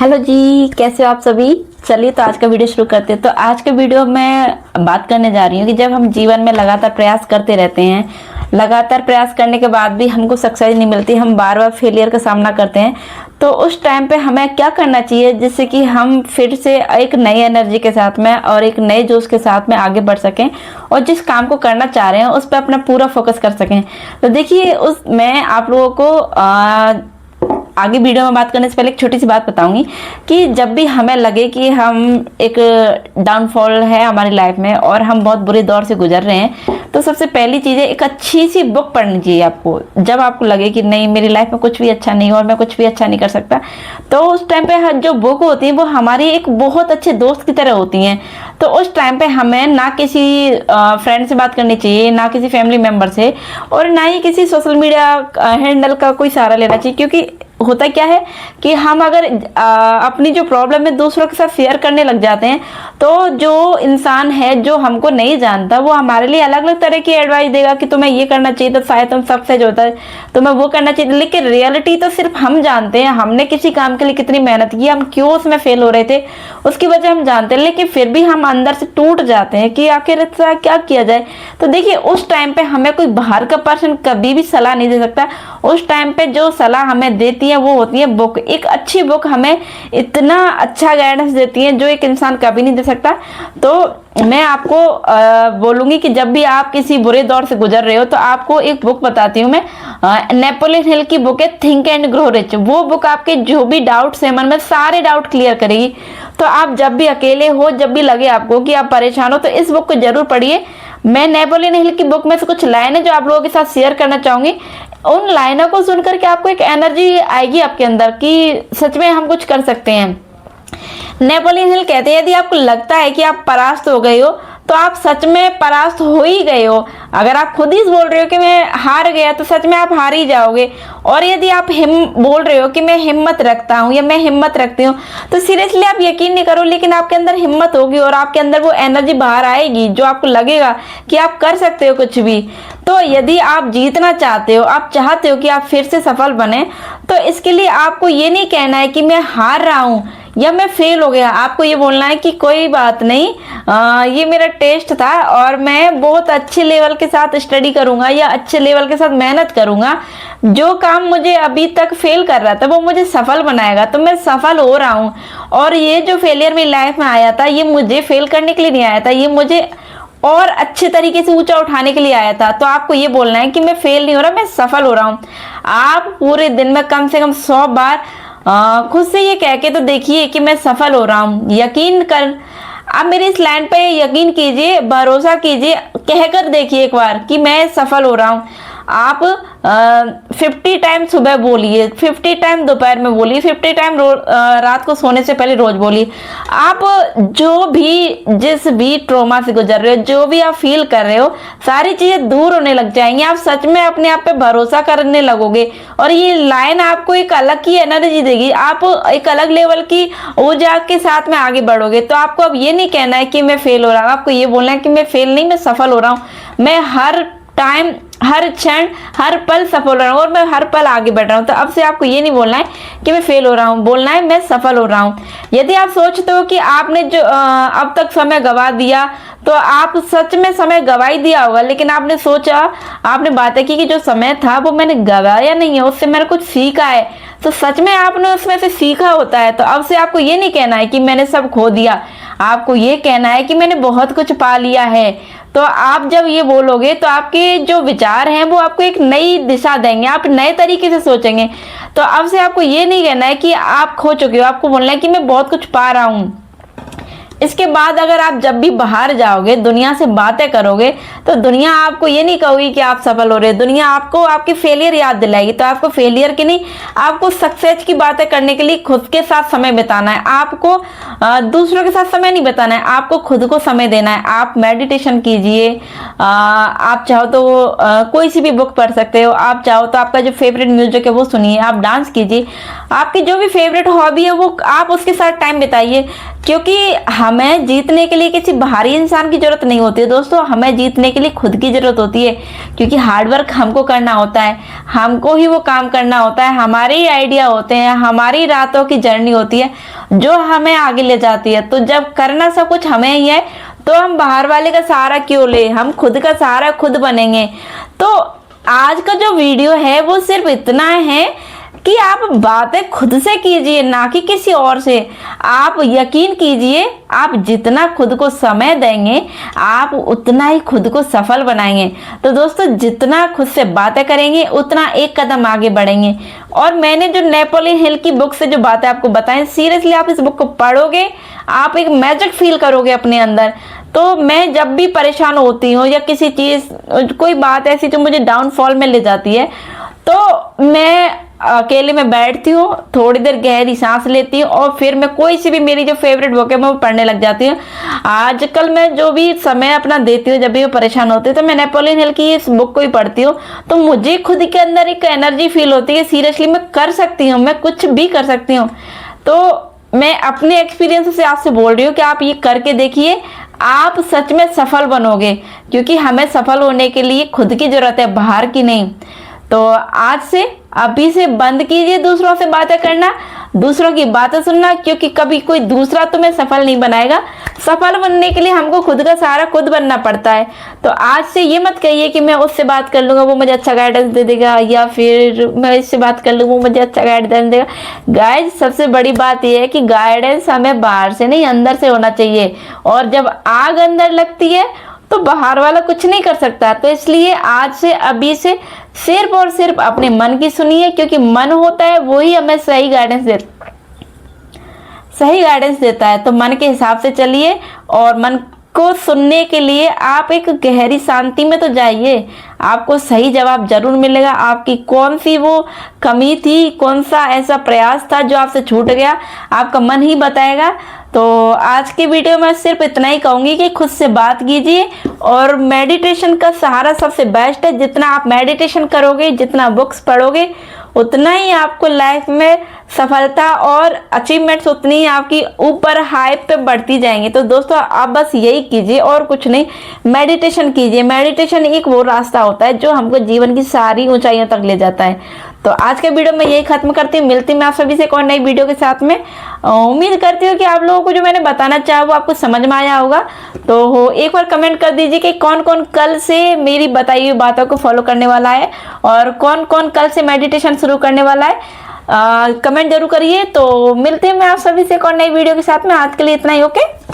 Hello जी, कैसे हो आप सभी। चलिए तो आज का वीडियो शुरू करते हैं। तो आज के वीडियो में बात करने जा रही हूँ कि जब हम जीवन में लगातार प्रयास करते रहते हैं, लगातार प्रयास करने के बाद भी हमको सक्सेस नहीं मिलती, हम बार बार फेलियर का सामना करते हैं, तो उस टाइम पे हमें क्या करना चाहिए जिससे कि हम फिर से एक नई एनर्जी के साथ में और एक नए जोश के साथ में आगे बढ़ सकें और जिस काम को करना चाह रहे हैं उस पर अपना पूरा फोकस कर सकें। तो देखिए, मैं आप लोगों को आगे वीडियो में बात करने से पहले एक छोटी सी बात बताऊंगी कि जब भी हमें लगे कि हम एक डाउनफॉल है हमारी लाइफ में और हम बहुत बुरे दौर से गुजर रहे हैं, तो सबसे पहली चीज़ है एक अच्छी सी बुक पढ़नी चाहिए आपको। जब आपको लगे कि नहीं, मेरी लाइफ में कुछ भी अच्छा नहीं हो और मैं कुछ भी अच्छा नहीं कर सकता, तो उस टाइम पे जो बुक होती है वो हमारी एक बहुत अच्छे दोस्त की तरह होती हैं। तो उस टाइम पे हमें ना किसी फ्रेंड से बात करनी चाहिए, ना किसी फैमिली मेम्बर से, और ना ही किसी सोशल मीडिया हैंडल का कोई सहारा लेना चाहिए। क्योंकि होता क्या है कि हम अगर अपनी जो प्रॉब्लम है दूसरों के साथ शेयर करने लग जाते हैं, तो जो इंसान है जो हमको नहीं जानता वो हमारे लिए अलग अलग तरह की एडवाइस देगा कि तुम्हें ये करना चाहिए, तो शायद तुम सक्सेस होता है, तुम्हें वो करना चाहिए। लेकिन रियलिटी तो सिर्फ हम जानते हैं, हमने किसी काम के लिए कितनी मेहनत की, हम क्यों उसमें फेल हो रहे थे उसकी वजह हम जानते हैं, लेकिन फिर भी हम अंदर से टूट जाते हैं कि आखिर ऐसा क्या किया जाए। तो देखिए, उस टाइम पे हमें कोई बाहर का पर्सन कभी भी सलाह नहीं दे सकता। उस टाइम पे जो सलाह हमें देती है वो होती है बुक। एक अच्छी बुक हमें इतना अच्छा गाइडेंस देती है जो एक इंसान कभी नहीं दे सकता। तो मैं आपको बोलूंगी कि जब भी आप किसी बुरे दौर से गुजर रहे हो तो आपको एक बुक बताती हूँ मैं। नेपोलियन हिल की बुक है थिंक एंड ग्रो रिच। वो बुक आपके जो भी डाउट्स है मन में, सारे डाउट क्लियर करेगी। तो आप जब भी अकेले हो, जब भी लगे आपको कि आप परेशान हो, तो इस बुक को जरूर पढ़िए। मैं नेपोलियन हिल की बुक में से कुछ लाइनें जो आप लोगों के साथ शेयर करना चाहूंगी। उन लाइनों को सुनकर के आपको एक एनर्जी आएगी आपके अंदर कि सच में हम कुछ कर सकते हैं। नेपोलियन हिल कहते हैं, यदि आपको लगता है कि आप परास्त हो गए हो तो आप सच में परास्त हो ही गए हो। अगर आप खुद ही बोल रहे हो कि मैं हार गया, तो सच में आप हार ही जाओगे। और यदि आप बोल रहे हो कि मैं हिम्मत रखता हूँ या मैं हिम्मत रखती हूँ, तो सीरियसली आप यकीन नहीं करो, लेकिन आपके अंदर हिम्मत होगी और आपके अंदर वो एनर्जी बाहर आएगी जो आपको लगेगा कि आप कर सकते हो कुछ भी। तो यदि आप जीतना चाहते हो, आप चाहते हो कि आप फिर से सफल बने, तो इसके लिए आपको ये नहीं कहना है कि मैं हार रहा हूँ या मैं फेल हो गया। आपको ये बोलना है कि कोई बात नहीं, ये मेरा टेस्ट था और मैं बहुत अच्छे लेवल के साथ स्टडी करूंगा या अच्छे लेवल के साथ मेहनत करूंगा। जो काम मुझे अभी तक फेल कर रहा था वो मुझे सफल बनाएगा, तो मैं सफल हो रहा हूँ। और ये जो फेलियर मेरी लाइफ में आया था, ये मुझे फेल करने के लिए नहीं आया था, ये मुझे और अच्छे तरीके से ऊंचा उठाने के लिए आया था। तो आपको ये बोलना है कि मैं फेल नहीं हो रहा, मैं सफल हो रहा हूँ। आप पूरे दिन में कम से कम 100 बार खुद से ये कह के तो देखिए कि मैं सफल हो रहा हूँ। यकीन कर, आप मेरी इस लाइन पे यकीन कीजिए, भरोसा कीजिए, कहकर देखिए एक बार कि मैं सफल हो रहा हूँ। आप 50 टाइम सुबह बोलिए, 50 टाइम दोपहर में बोलिए, 50 टाइम रात को सोने से पहले रोज बोलिए। आप जो भी जिस भी ट्रॉमा से गुजर रहे हो, जो भी आप फील कर रहे हो, सारी चीजें दूर होने लग जाएंगी। आप सच में अपने आप पे भरोसा करने लगोगे और ये लाइन आपको एक अलग की एनर्जी देगी। आप एक अलग लेवल की ऊर्जा के साथ में आगे बढ़ोगे। तो आपको अब ये नहीं कहना है कि मैं फेल हो रहा हूँ, आपको ये बोलना है कि मैं फेल नहीं, मैं सफल हो रहा हूँ। मैं हर टाइम, हर क्षण, हर पल सफल हो रहा हूँ और मैं हर पल आगे बढ़ रहा हूँ। तो अब से आपको ये नहीं बोलना है कि मैं फेल हो रहा हूँ, बोलना है मैं सफल हो रहा हूँ। यदि आप सोचते हो कि आपने जो अब तक समय गवा दिया, तो आप सच में समय गवा ही दिया होगा, लेकिन आपने सोचा, आपने बातें की कि जो समय था वो मैंने गवाया नहीं है, उससे मैंने कुछ सीखा है। तो सच में आपने उसमें से सीखा होता है। तो अब से आपको ये नहीं कहना है कि मैंने सब खो दिया, आपको ये कहना है कि मैंने बहुत कुछ पा लिया है। तो आप जब ये बोलोगे तो आपके जो विचार हैं वो आपको एक नई दिशा देंगे, आप नए तरीके से सोचेंगे। तो अब से आपको ये नहीं कहना है कि आप खो चुके हो, आपको बोलना है कि मैं बहुत कुछ पा रहा हूँ। इसके बाद अगर आप जब भी बाहर जाओगे, दुनिया से बातें करोगे, तो दुनिया आपको ये नहीं कहोगी कि आप सफल हो रहे हैं, दुनिया आपको आपकी फेलियर याद दिलाएगी। तो आपको फेलियर की नहीं, आपको सक्सेस की बातें करने के लिए खुद के साथ समय बिताना है। आपको दूसरों के साथ समय नहीं बिताना है, आपको खुद को समय देना है। आप मेडिटेशन कीजिए, आप चाहो तो कोई सी भी बुक पढ़ सकते हो, आप चाहो तो आपका जो फेवरेट म्यूजिक है वो सुनिए, आप डांस कीजिए, आपकी जो भी फेवरेट हॉबी है वो आप उसके साथ टाइम बिताइए। क्योंकि हमें जीतने के लिए किसी बाहरी इंसान की जरूरत नहीं होती है दोस्तों, हमें जीतने के लिए खुद की जरूरत होती है। क्योंकि हार्डवर्क हमको करना होता है, हमको ही वो काम करना होता है, हमारे ही आइडिया होते हैं, हमारी रातों की जर्नी होती है जो हमें आगे ले जाती है। तो जब करना सब कुछ हमें ही है तो हम बाहर वाले का सहारा क्यों ले, हम खुद का सहारा खुद बनेंगे। तो आज का जो वीडियो है वो सिर्फ इतना है कि आप बातें खुद से कीजिए, ना कि किसी और से। आप यकीन कीजिए, आप जितना खुद को समय देंगे आप उतना ही खुद को सफल बनाएंगे। तो दोस्तों, जितना खुद से बातें करेंगे उतना एक कदम आगे बढ़ेंगे। और मैंने जो नेपोलियन हिल की बुक से जो बातें आपको बताएं, सीरियसली आप इस बुक को पढ़ोगे आप एक मैजिक फील करोगे अपने अंदर। तो मैं जब भी परेशान होती हूँ या किसी चीज, कोई बात ऐसी जो मुझे डाउनफॉल में ले जाती है, तो मैं अकेले में बैठती हूँ, थोड़ी देर गहरी सांस लेती हूँ और फिर मैं कोई सी भी मेरी जो फेवरेट बुक है मैं वो पढ़ने लग जाती हूँ। आजकल मैं जो भी समय अपना देती हूँ जब भी मैं परेशान होती हूँ तो मैं नेपोलियन हिल की इस बुक को ही पढ़ती हूँ। तो मुझे खुद के अंदर एक एनर्जी फील होती है, सीरियसली मैं कर सकती हूँ, मैं कुछ भी कर सकती हूँ। तो मैं अपने एक्सपीरियंस से आपसे बोल रही हूँ कि आप ये करके देखिए, आप सच में सफल बनोगे। क्योंकि हमें सफल होने के लिए खुद की जरूरत है, बाहर की नहीं। तो आज से, अभी से बंद कीजिए दूसरों से बातें करना, दूसरों की बातें सुनना, क्योंकि कभी कोई दूसरा तुम्हें सफल नहीं बनाएगा। सफल बनने के लिए हमको खुद का सहारा खुद बनना पड़ता है। तो आज से ये मत कहिए कि मैं उससे बात कर लूंगा वो मुझे अच्छा गाइडेंस दे देगा, या फिर मैं इससे बात कर लूंगा वो मुझे अच्छा गाइडेंस देगा। गाइज, सबसे बड़ी बात यह है कि गाइडेंस हमें बाहर से नहीं अंदर से होना चाहिए। और जब आग अंदर लगती है तो बाहर वाला कुछ नहीं कर सकता। तो इसलिए आज से, अभी से सिर्फ और सिर्फ अपने मन की सुनिए, क्योंकि मन होता है वही हमें सही गाइडेंस देता है। तो मन के हिसाब से चलिए और मन को सुनने के लिए आप एक गहरी शांति में तो जाइए, आपको सही जवाब जरूर मिलेगा। आपकी कौन सी वो कमी थी, कौन सा ऐसा प्रयास था जो आपसे छूट गया, आपका मन ही बताएगा। तो आज की वीडियो में सिर्फ इतना ही कहूँगी कि खुद से बात कीजिए और मेडिटेशन का सहारा सबसे बेस्ट है। जितना आप मेडिटेशन करोगे, जितना बुक्स पढ़ोगे, उतना ही आपको लाइफ में सफलता और अचीवमेंट्स उतनी ही आपकी ऊपर हाई पे बढ़ती जाएंगी। तो दोस्तों, आप बस यही कीजिए और कुछ नहीं, मेडिटेशन कीजिए। मेडिटेशन एक वो रास्ता होता है जो हमको जीवन की सारी ऊंचाइयों तक ले जाता है। तो आज के वीडियो में यही खत्म करती हूँ, मिलती मैं आप सभी से एक और नई वीडियो के साथ में। उम्मीद करती हूँ कि आप लोगों को जो मैंने बताना चाहा वो आपको समझ में आया होगा। तो एक बार कमेंट कर दीजिए कि कौन कौन कल से मेरी बताई हुई बातों को फॉलो करने वाला है और कौन कौन कल से मेडिटेशन शुरू करने वाला है। कमेंट जरूर करिए। तो मिलते हैं मैं आप सभी से एक और नई वीडियो के साथ में। आज के लिए इतना ही, ओके।